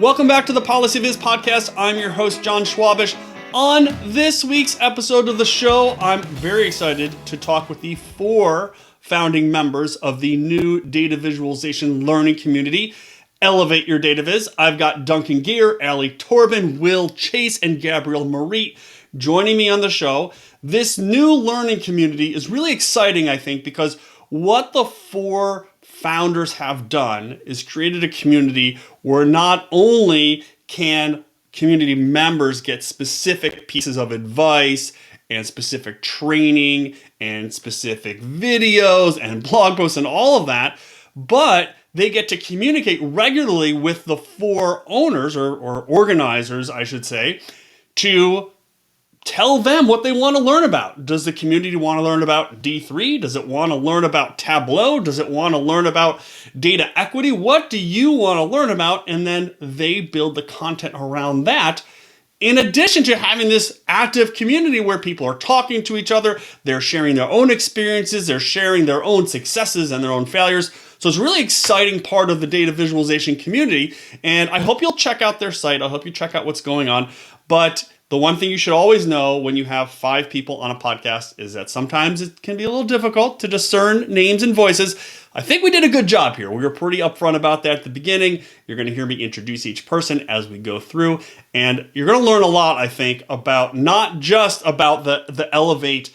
Welcome back to the PolicyViz podcast. I'm your host, John Schwabish. On this week's episode of the show, I'm very excited to talk with the 4 founding members of the new data visualization learning community, Elevate Your Data Viz. I've got Duncan Gear, Alli Torban, Will Chase, and Gabrielle Marie joining me on the show. This new learning community is really exciting, I think, because what the 4 founders have done is created a community where not only can community members get specific pieces of advice and specific training and specific videos and blog posts and all of that, but they get to communicate regularly with the 4 owners or organizers, I should say, to tell them what they want to learn about. Does the community want to learn about D3? Does it want to learn about Tableau? Does it want to learn about data equity? What do you want to learn about? And then they build the content around that. In addition to having this active community where people are talking to each other, they're sharing their own experiences, they're sharing their own successes and their own failures. So it's a really exciting part of the data visualization community. And I hope you'll check out their site. I hope you check out what's going on. But the one thing you should always know when you have 5 people on a podcast is that sometimes it can be a little difficult to discern names and voices. I think we did a good job here. We were pretty upfront about that at the beginning. You're going to hear me introduce each person as we go through. And you're going to learn a lot, I think, about not just about the Elevate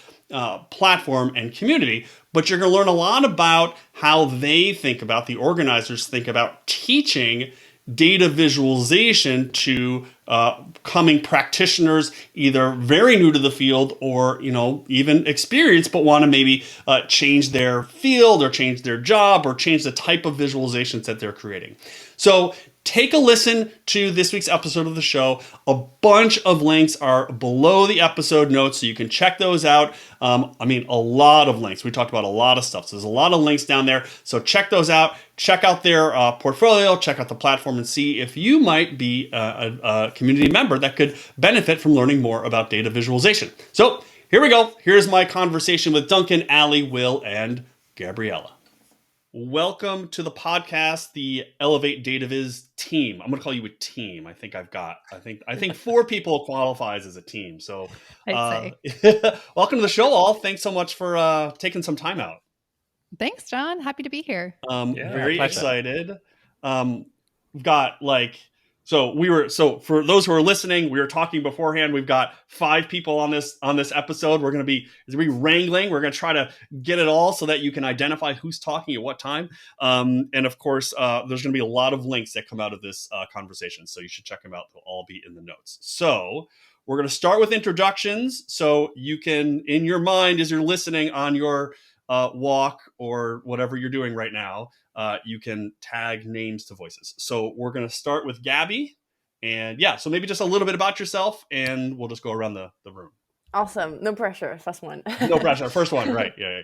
platform and community, but you're going to learn a lot about how they think about, the organizers think about teaching data visualization to coming practitioners, either very new to the field or even experienced, but want to maybe change their field or change their job or change the type of visualizations that they're creating. So take a listen to this week's episode of the show. A bunch of links are below the episode notes, so you can check those out. A lot of links. We talked about a lot of stuff, so there's a lot of links down there. So check those out. Check out their portfolio, check out the platform, and see if you might be a community member that could benefit from learning more about data visualization. So here we go. Here's my conversation with Duncan, Alli, Will, and Gabriella. Welcome to the podcast, the Elevate Data Viz team. I'm going to call you a team. I think 4 people qualifies as a team. So I'd say. Welcome to the show, all. Thanks so much for taking some time out. Thanks, John. Happy to be here. Very excited. We've got for those who are listening, we were talking beforehand. We've got 5 people on this episode. We're going to be wrangling. We're going to try to get it all so that you can identify who's talking at what time. And of course, there's going to be a lot of links that come out of this conversation. So you should check them out. They'll all be in the notes. So we're going to start with introductions. So you can, in your mind, as you're listening on your walk or whatever you're doing right now, you can tag names to voices. So we're going to start with Gabby. And so maybe just a little bit about yourself, and we'll just go around the room. Awesome. No pressure. First one. No pressure. First one. Right. Yeah.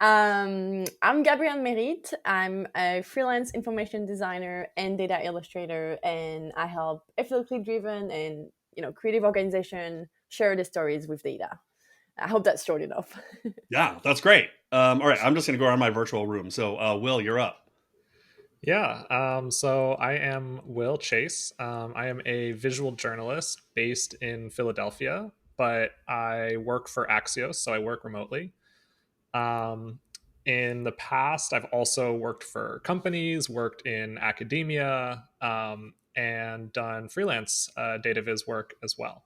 I'm Gabrielle Merit. I'm a freelance information designer and data illustrator, and I help ethically driven and creative organization share the stories with data. I hope that's short enough. Yeah, that's great. All right, I'm just going to go around my virtual room. So, Will, you're up. Yeah, so I am Will Chase. I am a visual journalist based in Philadelphia, but I work for Axios, so I work remotely. In the past, I've also worked for companies, worked in academia, and done freelance data viz work as well.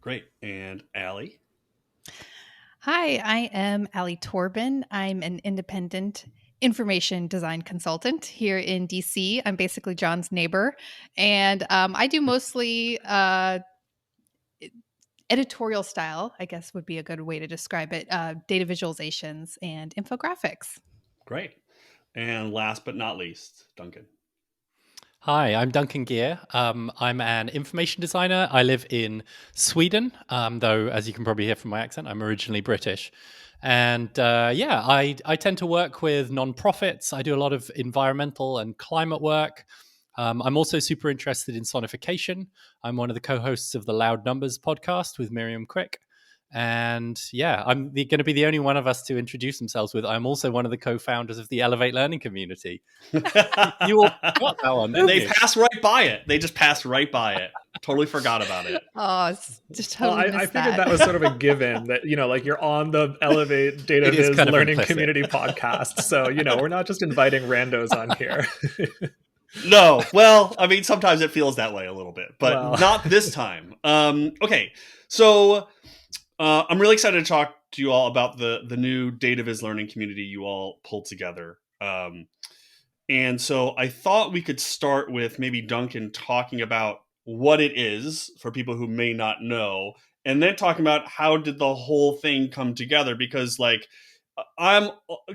Great. And Alli? Hi, I am Alli Torban. I'm an independent information design consultant here in DC. I'm basically John's neighbor, and I do mostly editorial style, I guess would be a good way to describe it, data visualizations and infographics. Great. And last but not least, Duncan. Hi, I'm Duncan Gear. I'm an information designer. I live in Sweden, though, as you can probably hear from my accent, I'm originally British. And I tend to work with nonprofits. I do a lot of environmental and climate work. I'm also super interested in sonification. I'm one of the co-hosts of the Loud Numbers podcast with Miriam Crick. And yeah, I'm going to be the only one of us to introduce themselves with, I'm also one of the co-founders of the Elevate Learning community. You all got that one, didn't They you? passed right by it. They just passed right by it. Totally forgot about it. Oh, it's just Well, totally I missed figured that was sort of a given that, like you're on the Elevate Data It is Viz kind of Learning implicit. Community podcast. So, we're not just inviting randos on here. No, well, I mean, sometimes it feels that way a little bit, but Well. not this time. Okay, so I'm really excited to talk to you all about the new Data Viz Learning community you all pulled together. And so I thought we could start with maybe Duncan talking about what it is for people who may not know, and then talking about how did the whole thing come together, because like I'm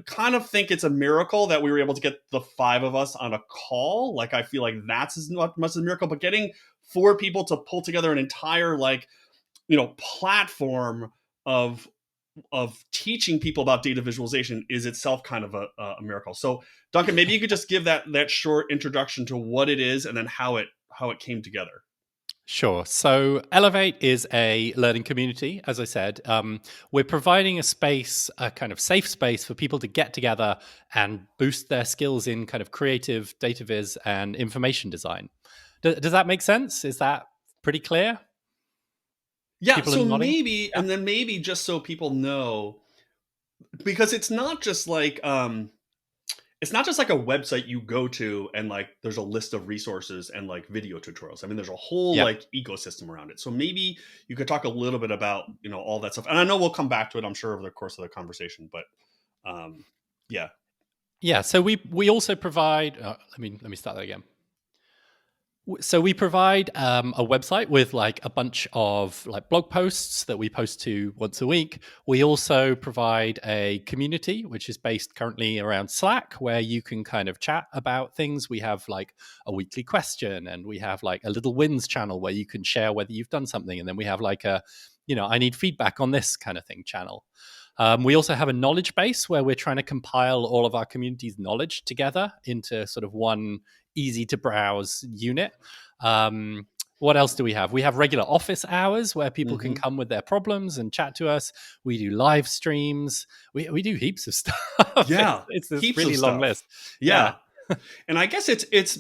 kind of think it's a miracle that we were able to get the 5 of us on a call. Like I feel like that's as much as a miracle, but getting 4 people to pull together an entire platform of teaching people about data visualization is itself kind of a miracle. So Duncan, maybe you could just give that short introduction to what it is and then how it came together. Sure. So Elevate is a learning community, as I said. We're providing a space, a kind of safe space for people to get together and boost their skills in kind of creative data viz and information design. Does that make sense? Is that pretty clear? Yeah, People so nodding? maybe, and then maybe just so people know, because it's not just like it's not just like a website you go to and like there's a list of resources and like video tutorials. I mean, there's a whole Yep. like ecosystem around it. So maybe you could talk a little bit about all that stuff. And I know we'll come back to it, I'm sure, over the course of the conversation. But yeah. Yeah. So we also provide. Let me start that again. So we provide a website with like a bunch of like blog posts that we post to once a week. We also provide a community, which is based currently around Slack, where you can kind of chat about things. We have like a weekly question, and we have like a little wins channel where you can share whether you've done something. And then we have like a, I need feedback on this kind of thing channel. We also have a knowledge base where we're trying to compile all of our community's knowledge together into sort of one easy to browse unit. What else do we have? We have regular office hours where people can come with their problems and chat to us. We do live streams. We do heaps of stuff. Yeah, it's this heaps really of long stuff. list. Yeah. And I guess it's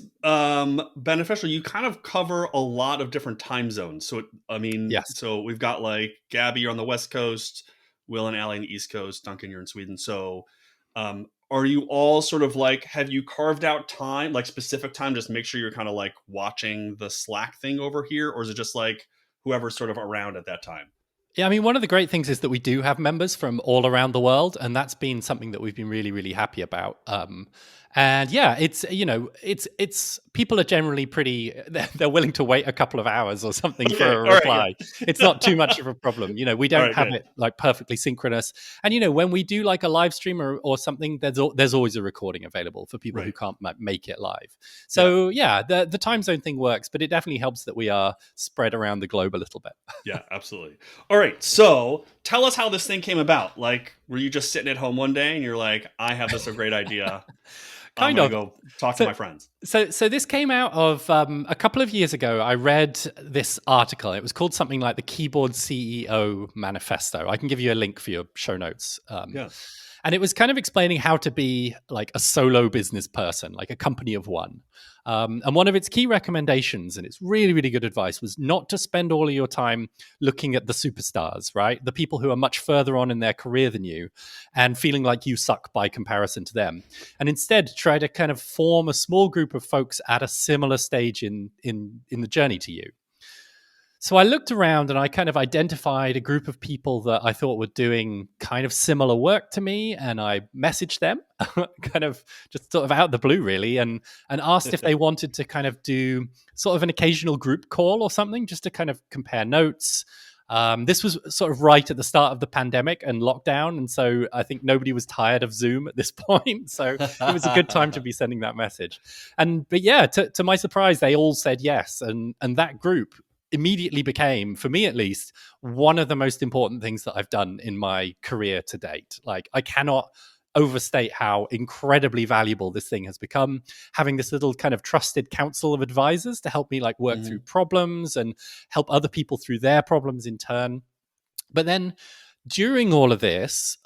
beneficial. You kind of cover a lot of different time zones. So Yes. So we've got like Gabby, you're on the West Coast, Will and Alli on the East Coast, Duncan, you're in Sweden. So are you all sort of like, have you carved out time, like specific time, just make sure you're kind of like watching the Slack thing over here? Or is it just like whoever's sort of around at that time? Yeah, I mean, one of the great things is that we do have members from all around the world, and that's been something that we've been really, really happy about. And yeah, it's it's people are generally pretty, they're willing to wait a couple of hours or something for a reply. Right, yeah. It's not too much of a problem. We don't have good. it like perfectly synchronous. And when we do like a live stream or something, there's always a recording available for people who can't make it live. So yeah, the time zone thing works, but it definitely helps that we are spread around the globe a little bit. Yeah, absolutely. All right, so tell us how this thing came about. Like, were you just sitting at home one day and you're like, I have this a great idea. I'm going to go talk to my friends. So this came out of a couple of years ago. I read this article. It was called something like the Keyboard CEO Manifesto. I can give you a link for your show notes. And it was kind of explaining how to be like a solo business person, like a company of one. And one of its key recommendations, and it's really, really good advice, was not to spend all of your time looking at the superstars, right? The people who are much further on in their career than you and feeling like you suck by comparison to them. And instead, try to kind of form a small group of folks at a similar stage in the journey to you. So I looked around and I kind of identified a group of people that I thought were doing kind of similar work to me. And I messaged them kind of just sort of out of the blue, really, and asked if they wanted to kind of do sort of an occasional group call or something just to kind of compare notes. This was sort of right at the start of the pandemic and lockdown. And so I think nobody was tired of Zoom at this point. So it was a good time to be sending that message. But yeah, to my surprise, they all said yes. And that group immediately became, for me at least, one of the most important things that I've done in my career to date. Like, I cannot overstate how incredibly valuable this thing has become, having this little kind of trusted council of advisors to help me like work through problems and help other people through their problems in turn. But then during all of this,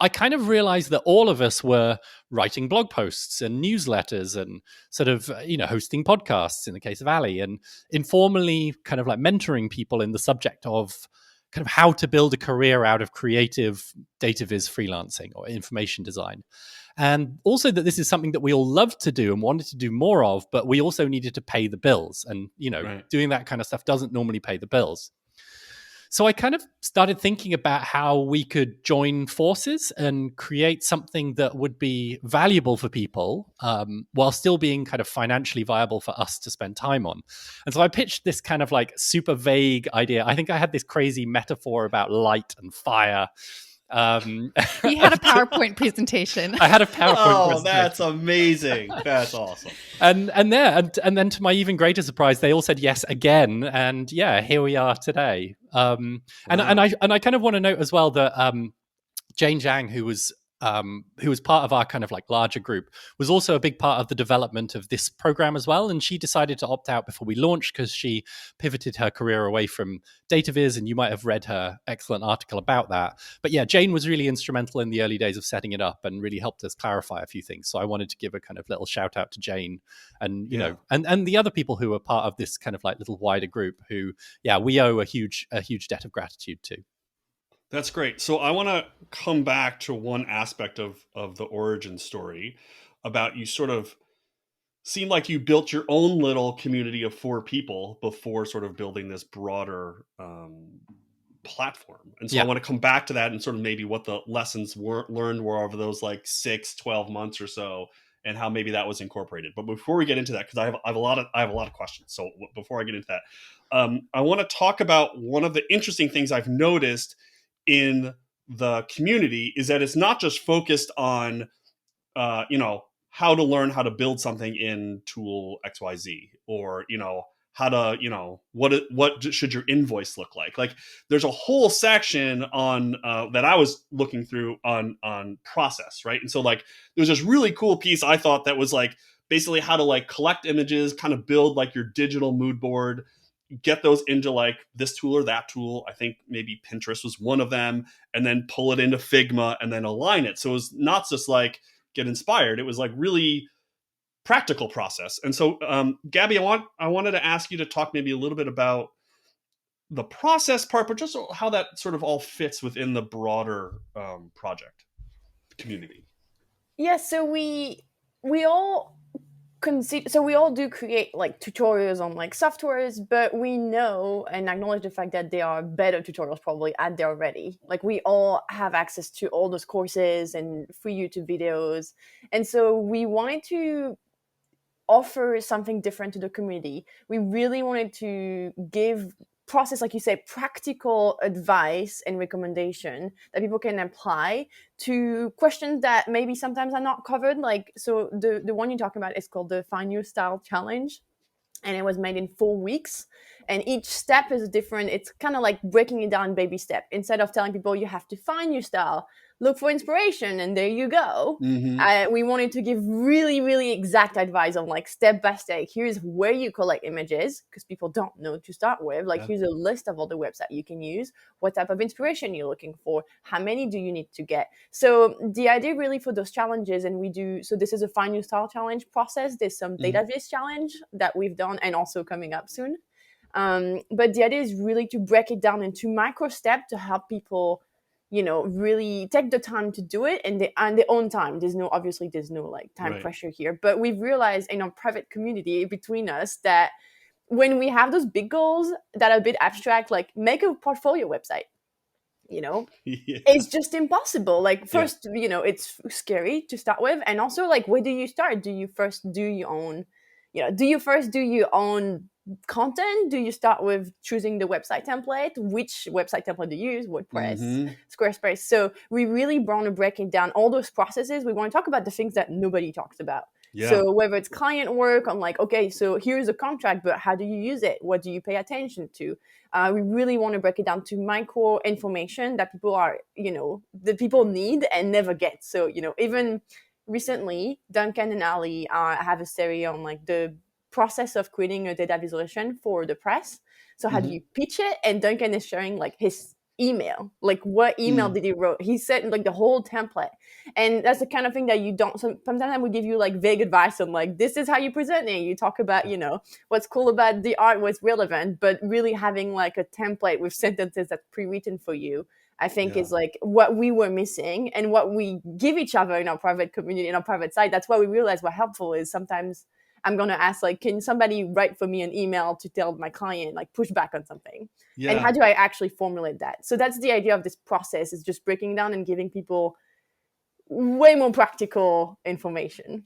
I kind of realized that all of us were writing blog posts and newsletters and sort of, hosting podcasts in the case of Alli, and informally kind of like mentoring people in the subject of kind of how to build a career out of creative data viz freelancing or information design. And also that this is something that we all love to do and wanted to do more of, but we also needed to pay the bills. And, Right. doing that kind of stuff doesn't normally pay the bills. So I kind of started thinking about how we could join forces and create something that would be valuable for people, while still being kind of financially viable for us to spend time on. And so I pitched this kind of like super vague idea. I think I had this crazy metaphor about light and fire. He had a PowerPoint presentation. I had a PowerPoint presentation. That's amazing. That's awesome. And then to my even greater surprise, they all said yes again, and yeah, here we are today. And I kind of want to note as well that Jang, who was part of our kind of like larger group, was also a big part of the development of this program as well. And she decided to opt out before we launched because she pivoted her career away from DataViz, and you might have read her excellent article about that. But yeah, Jane was really instrumental in the early days of setting it up and really helped us clarify a few things. So I wanted to give a kind of little shout out to Jane and, and the other people who were part of this kind of like little wider group who, we owe a huge debt of gratitude to. That's great. So I want to come back to one aspect of the origin story about you sort of seemed like you built your own little community of 4 people before sort of building this broader platform. And so I want to come back to that and sort of maybe what the lessons learned were over those like 6, 12 months or so, and how maybe that was incorporated. But before we get into that, because I have a lot of questions. So before I get into that, I want to talk about one of the interesting things I've noticed in the community is that it's not just focused on, how to learn how to build something in tool XYZ, or, how to, what should your invoice look like? Like there's a whole section on that I was looking through on process, right? And so like there's this really cool piece I thought that was like basically how to like collect images, kind of build like your digital mood board, get those into like this tool or that tool. I think maybe Pinterest was one of them, and then pull it into Figma and then align it. So it was not just like get inspired. It was like really practical process. And so, Gabby, I wanted to ask you to talk maybe a little bit about the process part, but just how that sort of all fits within the broader project community. Yeah, so we all we all do create like tutorials on like softwares, but we know and acknowledge the fact that there are better tutorials probably out there already. Like we all have access to all those courses and free YouTube videos. And so we wanted to offer something different to the community. We really wanted to give process, like you say, practical advice and recommendation that people can apply to questions that maybe sometimes are not covered. Like, so the one you're talking about is called the Find Your Style Challenge, and it was made in 4 weeks. And each step is different. It's kind of like breaking it down baby step. Instead of telling people you have to find your style, look for inspiration, and there you go. Mm-hmm. We wanted to give really, really exact advice on like step by step. Here's where you collect images, because people don't know to start with. Like here's a list of all the websites you can use. What type of inspiration you're looking for? How many do you need to get? So the idea really for those challenges, and we do, so this is a Find Your Style Challenge process. There's some Data Viz challenge that we've done and also coming up soon. But the idea is really to break it down into micro steps to help people, really take the time to do it and their own time. There's no like time pressure here, but we've realized in our private community between us that when we have those big goals that are a bit abstract, like make a portfolio website, it's just impossible. Like first, it's scary to start with. And also like, where do you start? Do you first do your own content? Do you start with choosing the website template? Which website template do you use? WordPress, Squarespace. So we really want to break it down, all those processes. We want to talk about the things that nobody talks about. Yeah. So whether it's client work, I'm like, okay, so here's a contract, but how do you use it? What do you pay attention to? We really want to break it down to micro information that people are, the people need and never get. So, even recently, Duncan and Alli have a series on like the process of creating a data visualization for the press. So how do you pitch it? And Duncan is sharing like his email. Like, what email did he wrote? He sent like the whole template. And that's the kind of thing that you don't, sometimes I would give you like vague advice on like, this is how you present it. You talk about, you know, what's cool about the art, what's relevant, but really having like a template with sentences that's pre-written for you, I think is like what we were missing, and what we give each other in our private community, in our private site. That's why we realize what helpful is. Sometimes I'm going to ask, like, can somebody write for me an email to tell my client, like, push back on something? And how do I actually formulate that? So that's the idea of this process, is just breaking down and giving people way more practical information.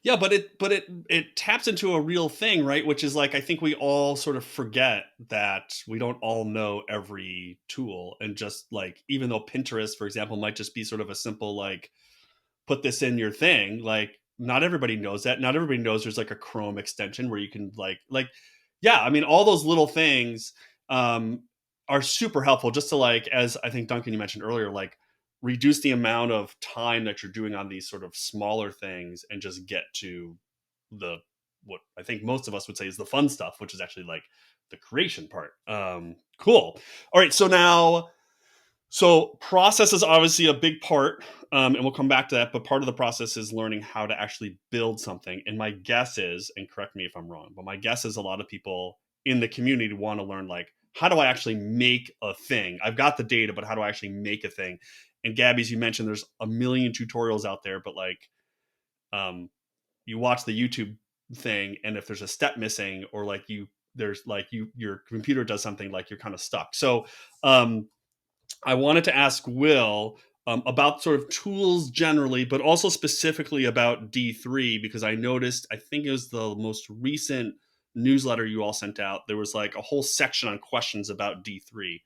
Yeah, but it taps into a real thing, right? Which is like, I think we all sort of forget that we don't all know every tool, and just like, even though Pinterest, for example, might just be sort of a simple like, put this in your thing, like not everybody knows that. Not everybody knows there's like a Chrome extension where you can yeah, I mean, all those little things are super helpful, just to like, as I think Duncan, you mentioned earlier, like reduce the amount of time that you're doing on these sort of smaller things and just get to the, what I think most of us would say is the fun stuff, which is actually like the creation part. Cool. All right. So process is obviously a big part, and we'll come back to that, but part of the process is learning how to actually build something. And my guess is, and correct me if I'm wrong, but my guess is a lot of people in the community want to learn, like, how do I actually make a thing? I've got the data, but how do I actually make a thing? And Gabby, as you mentioned, there's a million tutorials out there, but like, you watch the YouTube thing, and if there's a step missing, or like your computer does something, like you're kind of stuck. So I wanted to ask Will about sort of tools generally, but also specifically about D3, because I noticed, I think it was the most recent newsletter you all sent out, there was like a whole section on questions about D3.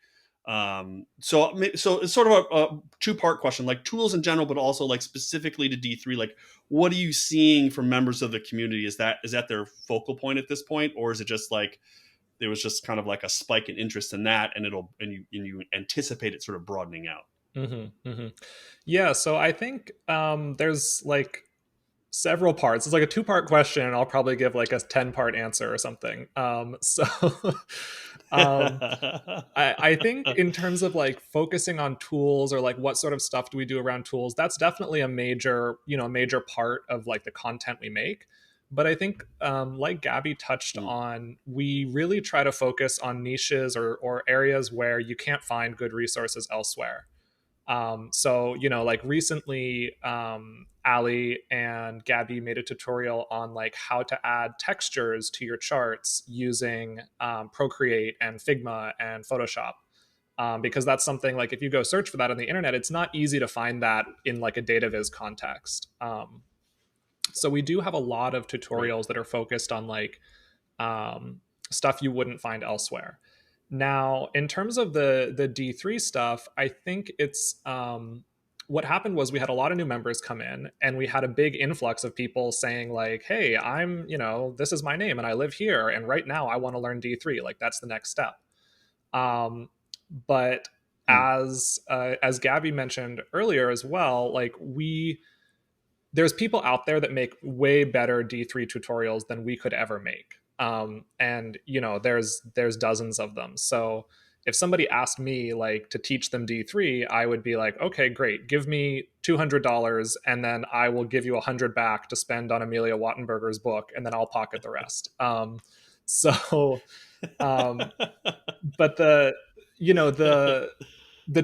So it's sort of a two-part question, like tools in general, but also like specifically to D3, like what are you seeing from members of the community? Is that their focal point at this point, or is it just like there was just kind of like a spike in interest in that, and you anticipate it sort of broadening out? Yeah, so I think there's like several parts. It's like a two-part question, and I'll probably give like a 10-part answer or something. I think in terms of like focusing on tools, or like what sort of stuff do we do around tools, that's definitely a major part of like the content we make. But I think like Gabby touched on, we really try to focus on niches or areas where you can't find good resources elsewhere. So, like recently, Alli and Gabby made a tutorial on like how to add textures to your charts using Procreate and Figma and Photoshop. Because that's something, like if you go search for that on the internet, it's not easy to find that in like a DataViz context. So we do have a lot of tutorials that are focused on like stuff you wouldn't find elsewhere. Now, in terms of the D3 stuff, I think it's what happened was we had a lot of new members come in, and we had a big influx of people saying like, hey, I'm, this is my name and I live here, and right now I want to learn D3. Like, that's the next step. But as Gabby mentioned earlier as well, like there's people out there that make way better D3 tutorials than we could ever make. And there's dozens of them. So if somebody asked me like to teach them D3, I would be like, okay, great. Give me $200 and then I will give you $100 back to spend on Amelia Wattenberger's book, and then I'll pocket the rest. But the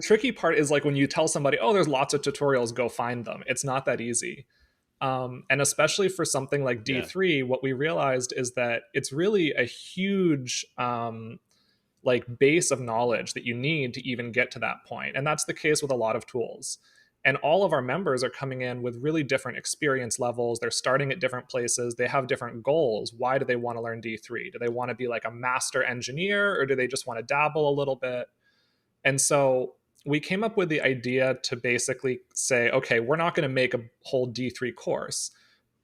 tricky part is like when you tell somebody, oh, there's lots of tutorials, go find them. It's not that easy. And especially for something like D3, what we realized is that it's really a huge like base of knowledge that you need to even get to that point. And that's the case with a lot of tools. And all of our members are coming in with really different experience levels. They're starting at different places. They have different goals. Why do they want to learn D3? Do they want to be like a master engineer, or do they just want to dabble a little bit? And so we came up with the idea to basically say, okay, we're not going to make a whole D3 course,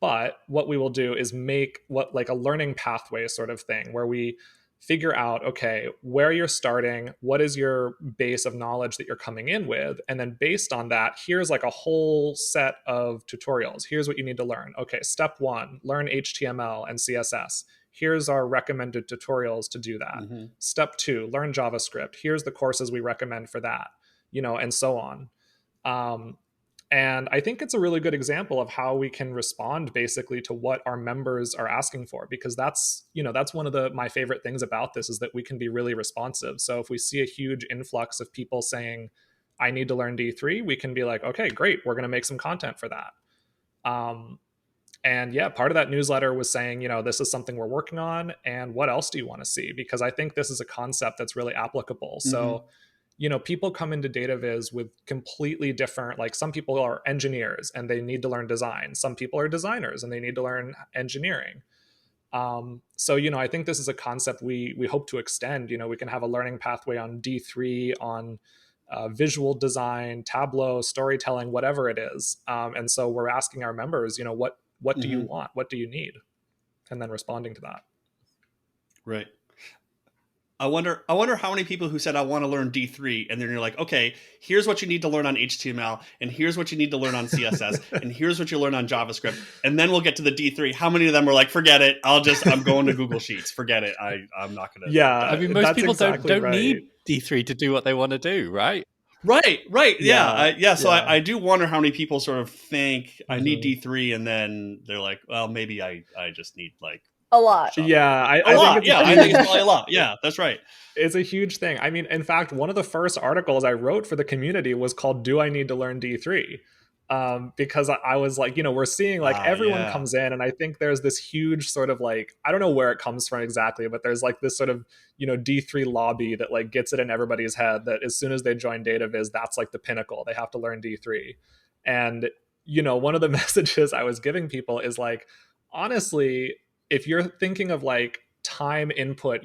but what we will do is make what like a learning pathway sort of thing, where we figure out, okay, where you're starting, what is your base of knowledge that you're coming in with, and then based on that, here's like a whole set of tutorials. Here's what you need to learn. Okay, step 1, learn HTML and CSS. Here's our recommended tutorials to do that. Step 2, learn JavaScript. Here's the courses we recommend for that, and so on. And I think it's a really good example of how we can respond basically to what our members are asking for, because that's one of my favorite things about this, is that we can be really responsive. So if we see a huge influx of people saying, I need to learn D3, we can be like, okay, great, we're going to make some content for that. And yeah, part of that newsletter was saying, this is something we're working on, and what else do you want to see? Because I think this is a concept that's really applicable. So people come into Data Viz with completely different, like some people are engineers and they need to learn design. Some people are designers and they need to learn engineering. So, I think this is a concept we hope to extend. We can have a learning pathway on D3, on visual design, Tableau, storytelling, whatever it is. And so we're asking our members, what do you want? What do you need? And then responding to that. Right. I wonder how many people who said, I want to learn D3, and then you're like, okay, here's what you need to learn on HTML, and here's what you need to learn on CSS, and here's what you learn on JavaScript, and then we'll get to the D3. How many of them were like, forget it, I'm going to Google Sheets, forget it, I'm not going to. Yeah, I mean, most people exactly don't right. need D3 to do what they want to do, right? Right. Yeah. So yeah. I do wonder how many people sort of think I need D3, and then they're like, well, maybe I just need like a lot. Yeah, I think it's probably a lot. Yeah, that's right. It's a huge thing. I mean, in fact, one of the first articles I wrote for the community was called "Do I Need to Learn D3?" Because I was like, we're seeing like everyone comes in, and I think there's this huge sort of like, I don't know where it comes from exactly, but there's like this sort of D3 lobby that like gets it in everybody's head that as soon as they join Data Viz, that's like the pinnacle. They have to learn D3, and one of the messages I was giving people is like, honestly, if you're thinking of like time input,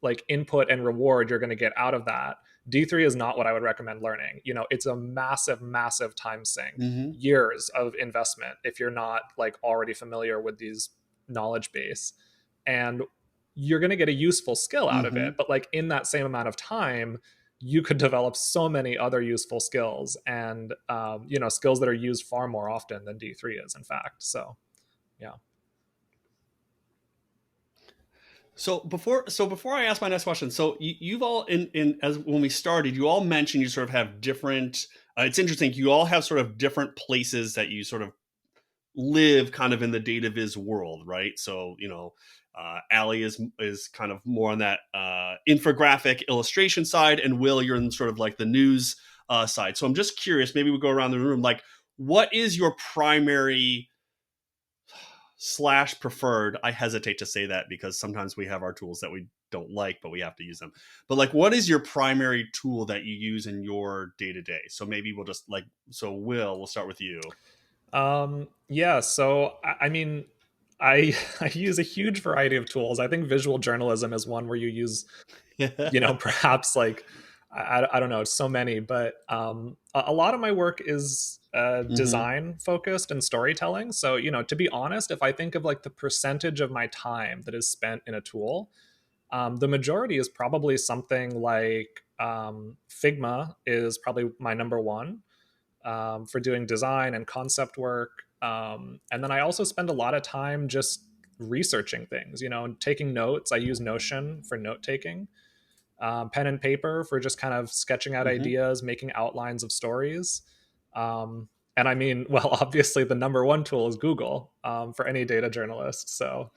like input and reward you're going to get out of that, D3 is not what I would recommend learning. It's a massive, massive time sink, years of investment if you're not like already familiar with these knowledge base. And you're going to get a useful skill out of it. But like in that same amount of time, you could develop so many other useful skills, and, skills that are used far more often than D3 is, in fact. So, yeah. So before I ask my next question, so you've all in as when we started, you all mentioned you sort of have different. It's interesting. You all have sort of different places that you sort of live, kind of in the Data Viz world, right? So Alli is kind of more on that infographic illustration side, and Will, you're in sort of like the news side. So I'm just curious. Maybe we go around the room. Like, what is your primary / preferred? I hesitate to say that because sometimes we have our tools that we don't like, but we have to use them. But like, what is your primary tool that you use in your day-to-day? So maybe we'll just like, so Will, we'll start with you. Yeah. So, I mean, I use a huge variety of tools. I think visual journalism is one where you use, perhaps like, I don't know, it's so many, but a lot of my work is design focused and storytelling. So, to be honest, if I think of like the percentage of my time that is spent in a tool, the majority is probably something like Figma is probably my number one for doing design and concept work. And then I also spend a lot of time just researching things, taking notes. I use Notion for note taking. Pen and paper for just kind of sketching out ideas, making outlines of stories. And I mean, well, obviously the number one tool is Google for any data journalist. So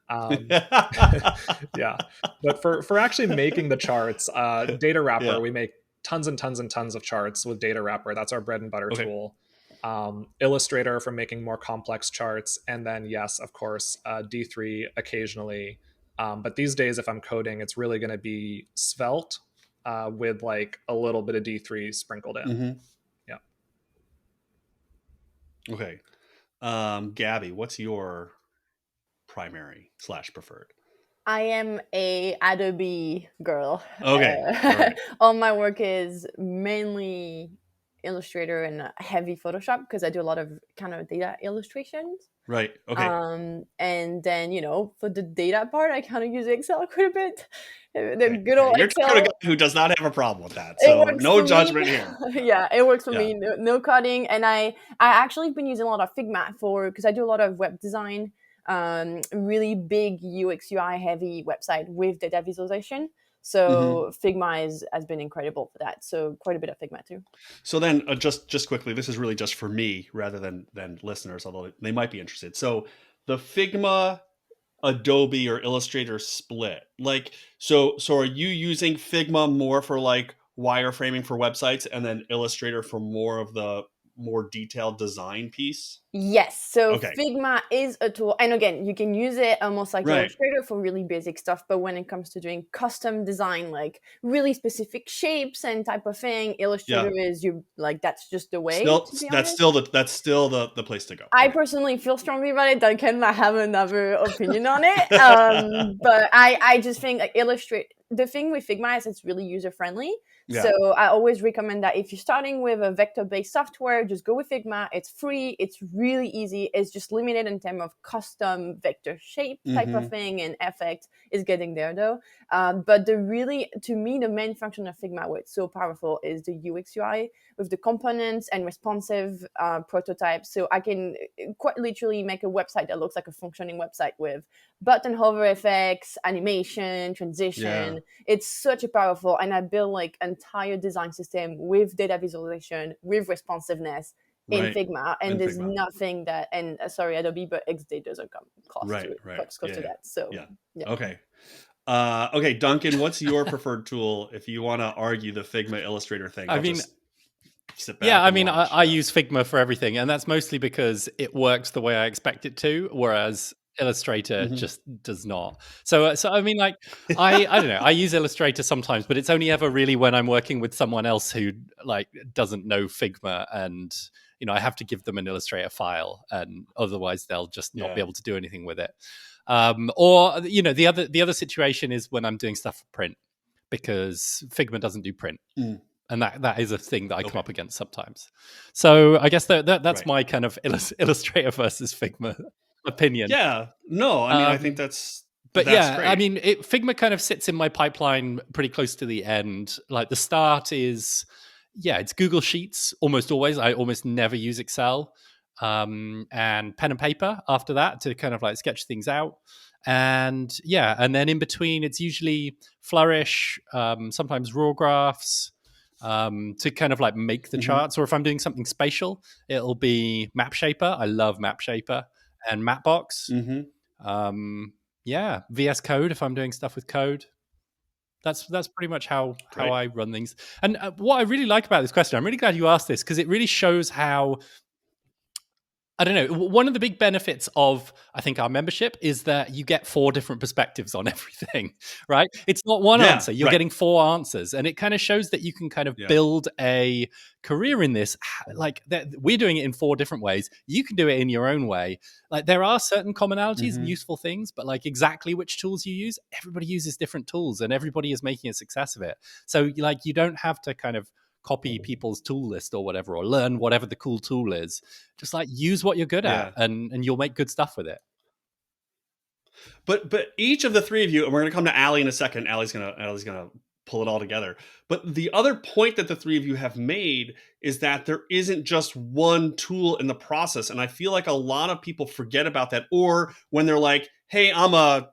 yeah, but for actually making the charts, Data Wrapper, we make tons and tons and tons of charts with Data Wrapper. That's our bread and butter tool. Illustrator for making more complex charts. And then, yes, of course, D3 occasionally. But these days, if I'm coding, it's really going to be Svelte with like a little bit of D3 sprinkled in. Yeah. Okay. Gabby, what's your primary / preferred? I am a Adobe girl. Okay. Right. All my work is mainly Illustrator and heavy Photoshop because I do a lot of kind of data illustrations. Right. Okay. And then, for the data part, I kind of use Excel quite a bit. The good old You're Excel. You're a guy who does not have a problem with that. So no judgment here. Yeah, it works for me. No coding. And I actually been using a lot of Figma because I do a lot of web design. really big UX UI heavy website with data visualization. So Figma has been incredible for that. So quite a bit of Figma too. So then, just quickly, this is really just for me rather than listeners, although they might be interested. So the Figma, Adobe, or Illustrator split, like, so are you using Figma more for like wireframing for websites, and then Illustrator for more of the more detailed design piece? Yes. So Okay. Figma is a tool. And again, you can use it almost like Right. Illustrator for really basic stuff. But when it comes to doing custom design, like really specific shapes and type of thing, Illustrator is that's just the way. That's still the place to go. I personally feel strongly about it. Duncan, I have another opinion on it. But I just think like the thing with Figma is it's really user friendly. Yeah. So I always recommend that if you're starting with a vector-based software, just go with Figma. It's free. It's really easy. It's just limited in terms of custom vector shape type of thing, and effect is getting there though. But to me, the main function of Figma, where it's so powerful, is the UX UI with the components and responsive prototypes. So I can quite literally make a website that looks like a functioning website with button hover effects, animation, transition. It's such a powerful, and I build like entire design system with data visualization, with responsiveness in Figma, and there's nothing that, and sorry Adobe, but XD doesn't come close to it, close to that. So okay. Okay, Duncan, what's your preferred tool if you want to argue the Figma Illustrator thing? Sit back I use Figma for everything, and that's mostly because it works the way I expect it to, whereas Illustrator just does not. So I mean, like, I don't know. I use Illustrator sometimes, but it's only ever really when I'm working with someone else who like doesn't know Figma, and I have to give them an Illustrator file, and otherwise they'll just not be able to do anything with it. Or the other situation is when I'm doing stuff for print, because Figma doesn't do print. And that is a thing that I come up against sometimes. So I guess that's my kind of Illustrator versus Figma opinion. Yeah. No, I mean, I think that's great. I mean, Figma kind of sits in my pipeline pretty close to the end. Like the start is, it's Google Sheets almost always. I almost never use Excel. And pen and paper after that to kind of like sketch things out. And then in between, it's usually Flourish, sometimes raw graphs, to kind of like make the charts. Or if I'm doing something spatial, it'll be MapShaper. I love MapShaper and Mapbox. VS Code if I'm doing stuff with code. That's pretty much how I run things. And what I really like about this question, I'm really glad you asked this, because it really shows how, I don't know, one of the big benefits of, I think, our membership is that you get 4 different perspectives on everything, right? It's not one answer. You're getting 4 answers. And it kind of shows that you can kind of build a career in this. Like, we're doing it in 4 different ways. You can do it in your own way. Like, there are certain commonalities and useful things, but like exactly which tools you use, everybody uses different tools and everybody is making a success of it. So like, you don't have to kind of copy people's tool list or whatever, or learn whatever the cool tool is. Just like use what you're good at, and you'll make good stuff with it. But each of the 3 of you, and we're going to come to Alli in a second. Alli's gonna pull it all together. But the other point that the 3 of you have made is that there isn't just one tool in the process, and I feel like a lot of people forget about that. Or when they're like, "Hey, I'm a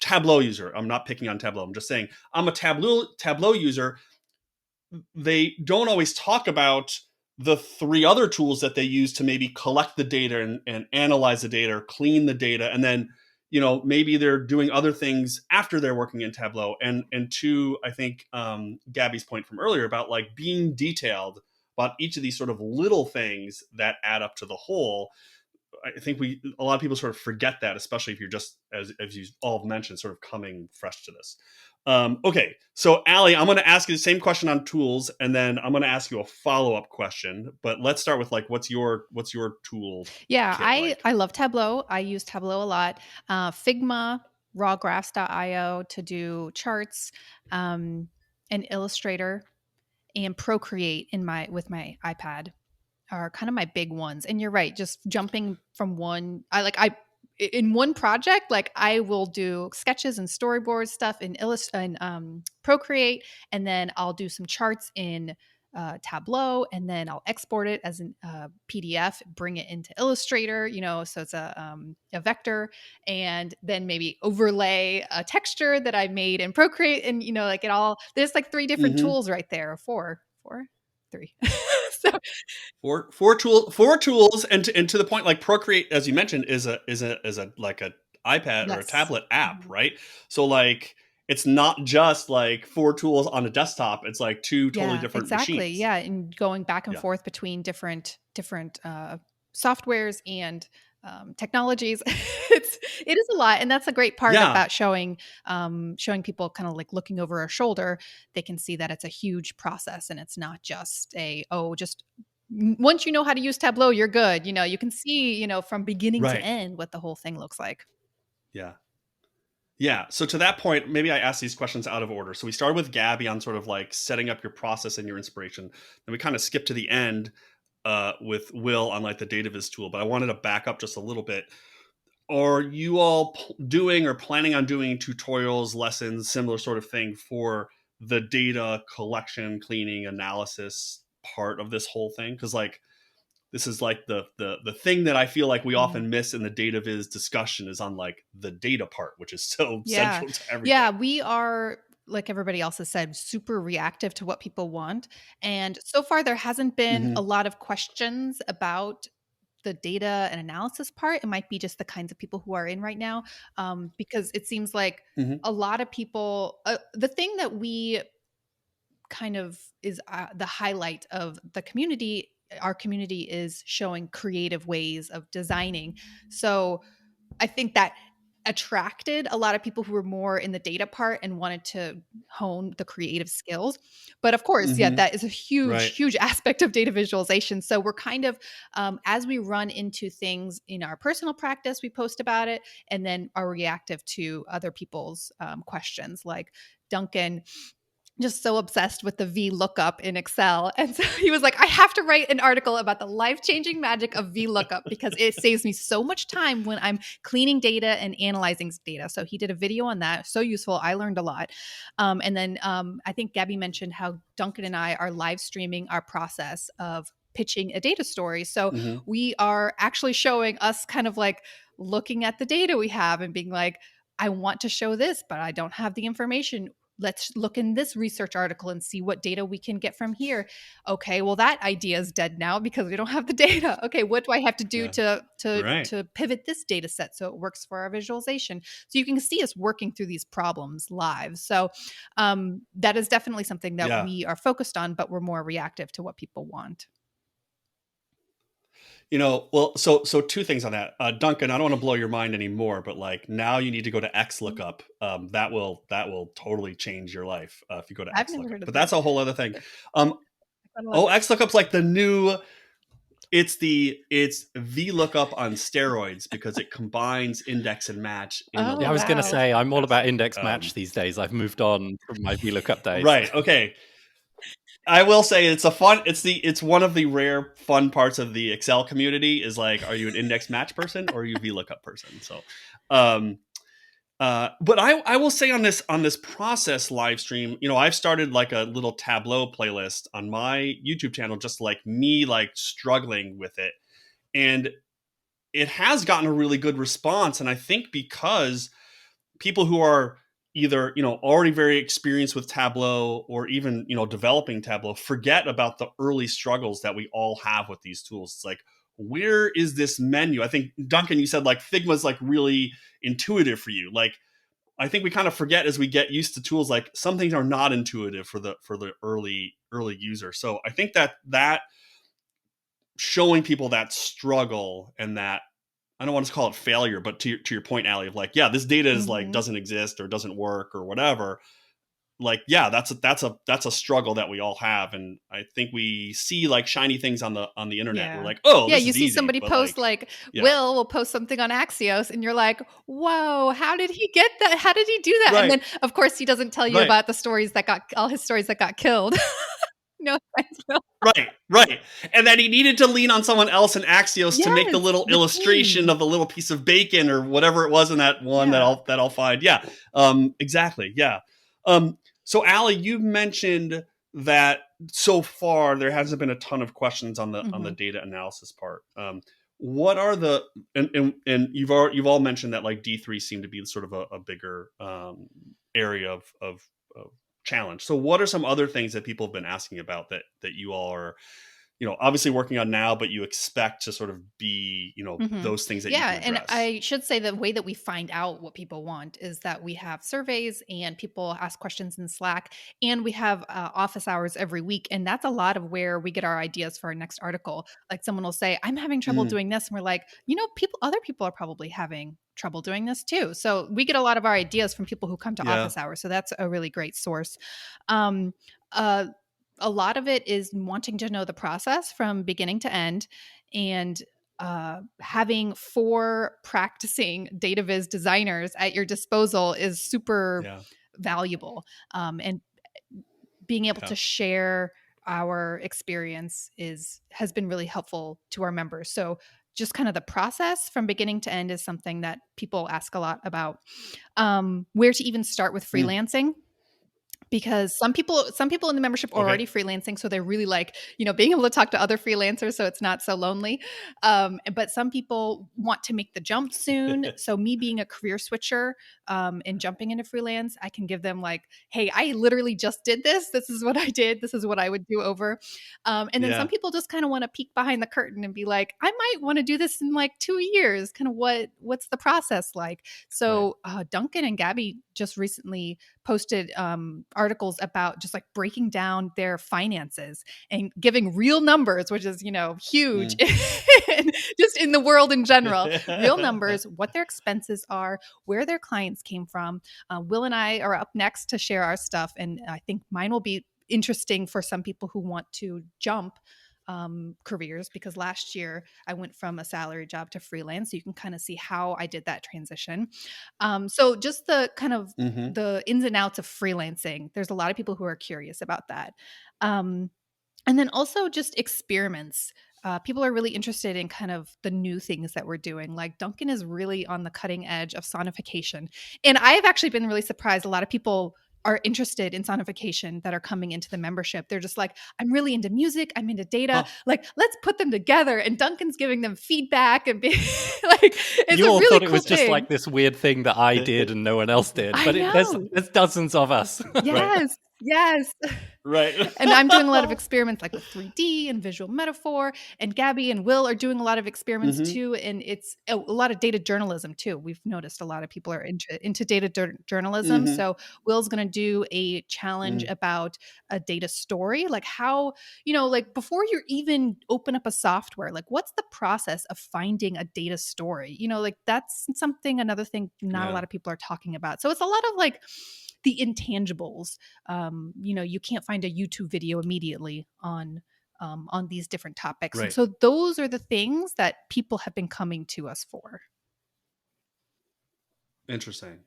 Tableau user." I'm not picking on Tableau. I'm just saying I'm a Tableau user. They don't always talk about the 3 other tools that they use to maybe collect the data and analyze the data, or clean the data. And then, maybe they're doing other things after they're working in Tableau. And to, I think, Gabby's point from earlier about like being detailed about each of these sort of little things that add up to the whole. I think a lot of people sort of forget that, especially if you're just, as you all have mentioned, sort of coming fresh to this. Okay, so Alli, I'm going to ask you the same question on tools, and then I'm going to ask you a follow-up question. But let's start with like, what's your tool? Yeah, kit I love Tableau. I use Tableau a lot. Figma, rawgraphs.io to do charts, and Illustrator, and Procreate with my iPad are kind of my big ones. And you're right, just jumping from one. In one project, like I will do sketches and storyboard stuff in Procreate, and then I'll do some charts in Tableau, and then I'll export it as a PDF, bring it into Illustrator, so it's a vector, and then maybe overlay a texture that I made in Procreate, and like it all. There's like 3 different tools right there, four, 3. So four tools, and to the point, like Procreate, as you mentioned, is a like a iPad or a tablet app, right? So like, it's not just like 4 tools on a desktop. It's like 2 totally different machines. Yeah, and going back and forth between different softwares and technologies. It is a lot, and that's a great part about showing people kind of like looking over our shoulder. They can see that it's a huge process, and it's not just just once you know how to use Tableau, you're good. You can see from beginning to end what the whole thing looks like. Yeah. So to that point, maybe I asked these questions out of order. So we started with Gabby on sort of like setting up your process and your inspiration. Then we kind of skipped to the end with Will on like the Data Viz tool. But I wanted to back up just a little bit. Are you all doing or planning on doing tutorials, lessons, similar sort of thing for the data collection, cleaning, analysis part of this whole thing? Because like, this is like the thing that I feel like we often miss in the Data Viz discussion is on like the data part, which is so central to everything. Yeah, we are, like everybody else has said, super reactive to what people want. And so far, there hasn't been a lot of questions about the data and analysis part. It might be just the kinds of people who are in right now, because it seems like a lot of people, the thing that we kind of is the highlight of the community, our community is showing creative ways of designing. So I think that attracted a lot of people who were more in the data part and wanted to hone the creative skills. But of course, that is a huge aspect of data visualization. So we're kind of, as we run into things in our personal practice, we post about it and then are reactive to other people's questions. Like Duncan, just so obsessed with the VLOOKUP in Excel. And so he was like, I have to write an article about the life-changing magic of VLOOKUP because it saves me so much time when I'm cleaning data and analyzing data. So he did a video on that. So useful. I learned a lot. And then I think Gabby mentioned how Duncan and I are live streaming our process of pitching a data story. So we are actually showing us kind of like looking at the data we have and being like, I want to show this, but I don't have the information. Let's look in this research article and see what data we can get from here. Okay, well, that idea is dead now because we don't have the data. Okay, what do I have to do to pivot this data set so it works for our visualization? So you can see us working through these problems live. So that is definitely something that we are focused on, but we're more reactive to what people want. Well, so 2 things on that. Duncan, I don't want to blow your mind anymore, but like now you need to go to XLOOKUP. That will totally change your life if you go to XLOOKUP. But that's a whole other thing. XLOOKUP's like the new. It's VLOOKUP on steroids because it combines index and match. I was going to say I'm all about index match these days. I've moved on from my VLOOKUP days. Right. Okay. I will say it's one of the rare fun parts of the Excel community is like, are you an index match person or are you a VLOOKUP person? So, but I will say on this process live stream, I've started like a little Tableau playlist on my YouTube channel, just like me, like struggling with it. And it has gotten a really good response. And I think because people who are either, already very experienced with Tableau or even, developing Tableau forget about the early struggles that we all have with these tools. It's like, where is this menu? I think, Duncan, you said like Figma's like really intuitive for you. Like, I think we kind of forget as we get used to tools, like some things are not intuitive for the early user. So I think that showing people that struggle and that, I don't want to call it failure, but to your point, Alli, of like, this data is like doesn't exist or doesn't work or whatever. Like, that's a struggle that we all have, and I think we see like shiny things on the internet. Yeah. We're like, oh, yeah, this you is see easy, somebody post like Will will post something on Axios, and you're like, whoa, how did he get that? How did he do that? Right. And then of course he doesn't tell you about the stories that got all his stories that got killed. No offense, Will. Right. And then he needed to lean on someone else in Axios to make the little illustration of the little piece of bacon or whatever it was in that one that I'll find. Yeah. Exactly. Yeah. So Alli, you mentioned that so far there hasn't been a ton of questions on the data analysis part. What are the and you've all mentioned that like D3 seemed to be sort of a bigger area of challenge. So what are some other things that people have been asking about that you all are, obviously working on now, but you expect to sort of be, those things that you can address? And I should say the way that we find out what people want is that we have surveys and people ask questions in Slack, and we have office hours every week. And that's a lot of where we get our ideas for our next article. Like someone will say, I'm having trouble doing this. And we're like, other people are probably having trouble doing this too. So we get a lot of our ideas from people who come to office hours. So that's a really great source. A lot of it is wanting to know the process from beginning to end, and having 4 practicing Data Viz designers at your disposal is super valuable. And being able to share our experience has been really helpful to our members. So just kind of the process from beginning to end is something that people ask a lot about. Where to even start with freelancing. Because some people in the membership are already freelancing, so they're really like, being able to talk to other freelancers, so it's not so lonely. But some people want to make the jump soon. So me being a career switcher and jumping into freelance, I can give them like, hey, I literally just did this. This is what I did. This is what I would do over. And then some people just kind of want to peek behind the curtain and be like, I might want to do this in like 2 years. Kind of what's the process like? So Duncan and Gabby just recently posted articles about just like breaking down their finances and giving real numbers, which is, huge just in the world in general, real numbers, what their expenses are, where their clients came from. Will and I are up next to share our stuff. And I think mine will be interesting for some people who want to jump careers, because last year I went from a salary job to freelance. So you can kind of see how I did that transition. So just the kind of the ins and outs of freelancing. There's a lot of people who are curious about that. And then also just experiments. People are really interested in kind of the new things that we're doing. Like Duncan is really on the cutting edge of sonification. And I have actually been really surprised. A lot of people are interested in sonification that are coming into the membership. They're just like, I'm really into music. I'm into data. Like, let's put them together. And Duncan's giving them feedback and be like, it's you a all really thought it was just like this weird thing that I did and no one else did. But there's dozens of us. Yes. Yes. Right. And I'm doing a lot of experiments like with 3D and visual metaphor, and Gabby and Will are doing a lot of experiments too. And it's a lot of data journalism too. We've noticed a lot of people are into data journalism. So Will's going to do a challenge about a data story, like how, like before you even open up a software, like what's the process of finding a data story? Like that's another thing not a lot of people are talking about. So it's a lot of like the intangibles. You can't find a YouTube video immediately on these different topics. Right. And so those are the things that people have been coming to us for. Interesting.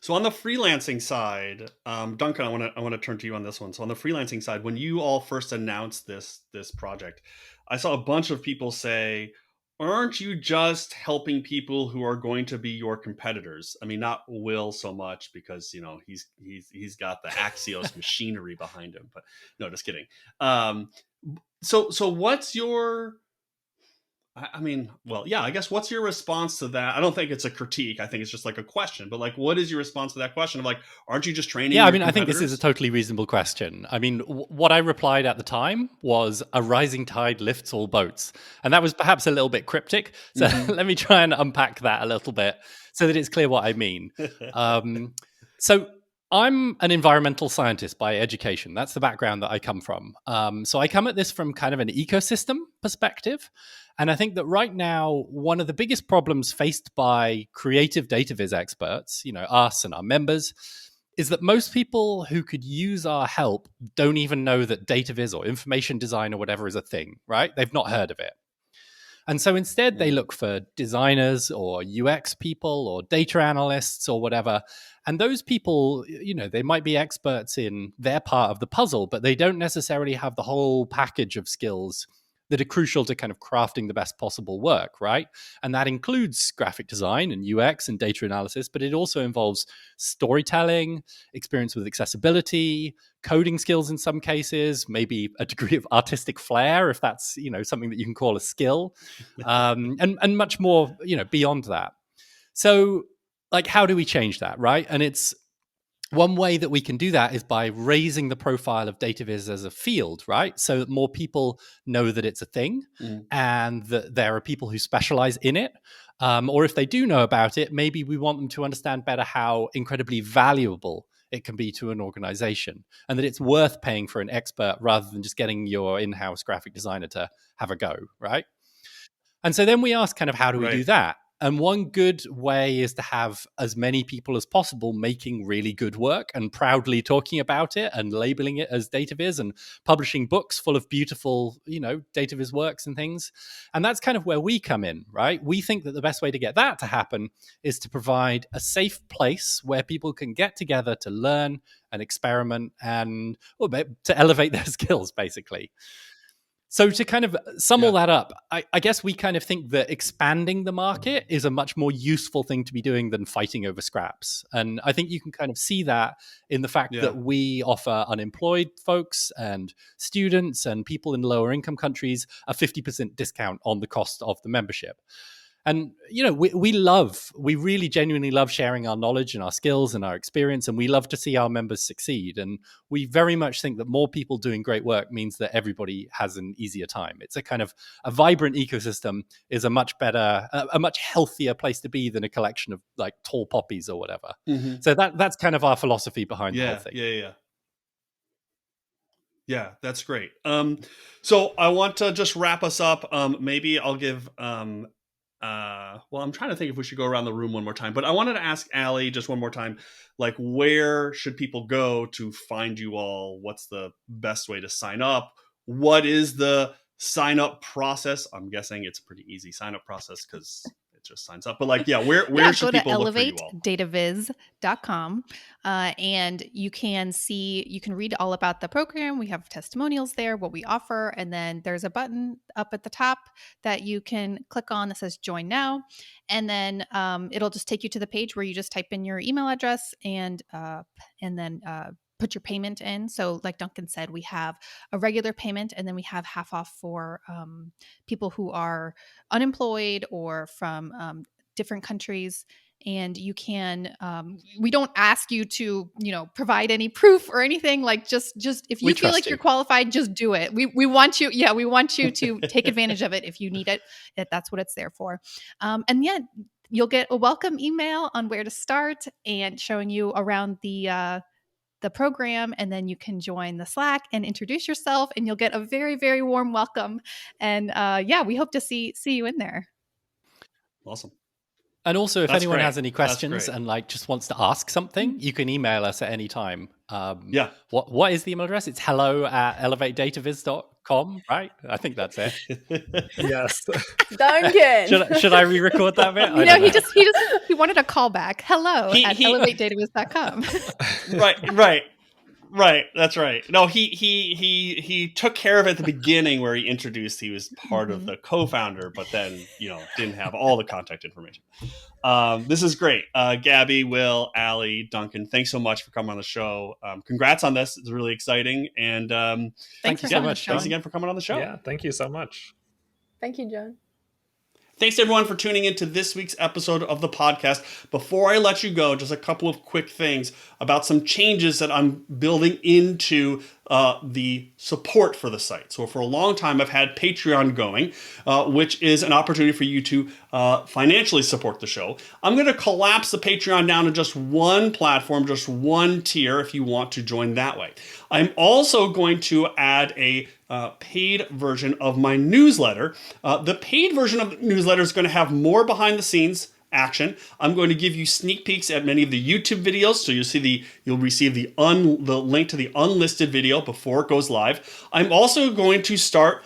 So on the freelancing side, Duncan, I want to turn to you on this one. So on the freelancing side, when you all first announced this project, I saw a bunch of people say, aren't you just helping people who are going to be your competitors? I mean, not Will so much, because he's got the Axios machinery behind him. But no, just kidding. So what's your? I guess what's your response to that? I don't think it's a critique. I think it's just like a question. But like, what is your response to that question of like, aren't you just training? Yeah, I think this is a totally reasonable question. I mean, what I replied at the time was a rising tide lifts all boats. And that was perhaps a little bit cryptic. So let me try and unpack that a little bit so that it's clear what I mean. So I'm an environmental scientist by education. That's the background that I come from. So I come at this from kind of an ecosystem perspective. And I think that right now, one of the biggest problems faced by creative data viz experts, us and our members, is that most people who could use our help don't even know that data viz or information design or whatever is a thing, right? They've not heard of it. And so instead, they look for designers or UX people or data analysts or whatever. And those people, they might be experts in their part of the puzzle, but they don't necessarily have the whole package of skills that are crucial to kind of crafting the best possible work, right? And that includes graphic design and UX and data analysis, but it also involves storytelling, experience with accessibility, coding skills in some cases, maybe a degree of artistic flair, if that's, something that you can call a skill, and much more, beyond that. So, like, how do we change that, right? And it's one way that we can do that is by raising the profile of DataViz as a field, right? So that more people know that it's a thing and that there are people who specialize in it. Or if they do know about it, maybe we want them to understand better how incredibly valuable it can be to an organization and that it's worth paying for an expert rather than just getting your in-house graphic designer to have a go, right? And so then we ask kind of, how do we do that? And one good way is to have as many people as possible making really good work and proudly talking about it and labeling it as DataViz and publishing books full of beautiful, DataViz works and things. And that's kind of where we come in, right? We think that the best way to get that to happen is to provide a safe place where people can get together to learn and experiment and to elevate their skills, basically. So to kind of sum all that up, I guess we kind of think that expanding the market is a much more useful thing to be doing than fighting over scraps. And I think you can kind of see that in the fact that we offer unemployed folks and students and people in lower income countries a 50% discount on the cost of the membership. And, we really genuinely love sharing our knowledge and our skills and our experience, and we love to see our members succeed. And we very much think that more people doing great work means that everybody has an easier time. It's a kind of a vibrant ecosystem is a much better, a much healthier place to be than a collection of like tall poppies or whatever. So that's kind of our philosophy behind the whole thing. Yeah, that's great. So I want to just wrap us up. Maybe I'll give... well, I'm trying to think if we should go around the room one more time, but I wanted to ask Alli just one more time, like, where should people go to find you all? What's the best way to sign up? What is the sign up process? I'm guessing it's a pretty easy sign up process because it just signs up. But where should people look for you all? Go to elevate.dataviz.com and you can read all about the program. We have testimonials there, what we offer, and then there's a button up at the top that you can click on that says join now. And then it'll just take you to the page where you just type in your email address and then put your payment in. So like Duncan said, we have a regular payment and then we have half off for people who are unemployed or from different countries. And you can, we don't ask you to, provide any proof or anything. Like just if you feel like you're qualified, just do it. We want you, we want you to take advantage of it if you need it. That's what it's there for. And yet you'll get a welcome email on where to start and showing you around the program, and then you can join the Slack and introduce yourself, and you'll get a very, very warm welcome. And we hope to see you in there. Awesome. And also, if anyone has any questions and just wants to ask something, you can email us at any time. What is the email address? It's hello@elevatedataviz.com, right? I think that's it. Yes. Duncan. Should I re-record that bit? He wanted a callback. hello@elevatedataviz.com. Right. That's right. No, he took care of it at the beginning where he introduced he was part of the co-founder, but then, didn't have all the contact information. This is great. Gabby, Will, Alli, Duncan, thanks so much for coming on the show. Congrats on this. It's really exciting. And thank you so much. Thanks again for coming on the show. Yeah, thank you so much. Thank you, John. Thanks, everyone, for tuning into this week's episode of the podcast. Before I let you go, just a couple of quick things about some changes that I'm building into the support for the site. So for a long time, I've had Patreon going, which is an opportunity for you to financially support the show. I'm going to collapse the Patreon down to just one platform, just one tier if you want to join that way. I'm also going to add a paid version of my newsletter. The paid version of the newsletter is going to have more behind the scenes action. I'm going to give you sneak peeks at many of the YouTube videos, so you'll receive the link to the unlisted video before it goes live. I'm also going to start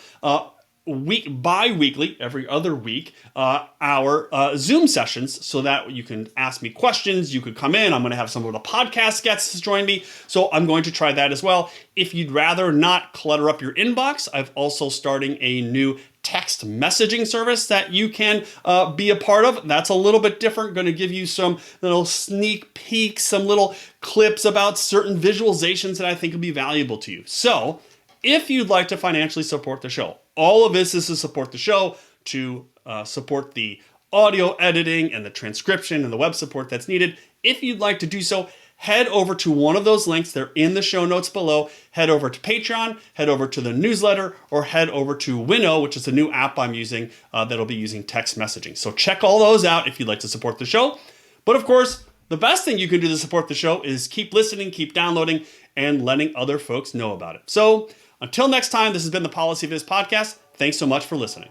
bi-weekly, every other week, our Zoom sessions so that you can ask me questions. You could come in. I'm going to have some of the podcast guests join me. So I'm going to try that as well. If you'd rather not clutter up your inbox, I've also starting a new text messaging service that you can be a part of. That's a little bit different. Going to give you some little sneak peeks, some little clips about certain visualizations that I think will be valuable to you. So if you'd like to financially support the show, all of this is to support the show, to support the audio editing and the transcription and the web support that's needed. If you'd like to do so, head over to one of those links. They're in the show notes below. Head over to Patreon, head over to the newsletter, or head over to Winnow, which is a new app I'm using that'll be using text messaging. So check all those out if you'd like to support the show. But of course, the best thing you can do to support the show is keep listening, keep downloading, and letting other folks know about it. So until next time, this has been the PolicyViz podcast. Thanks so much for listening.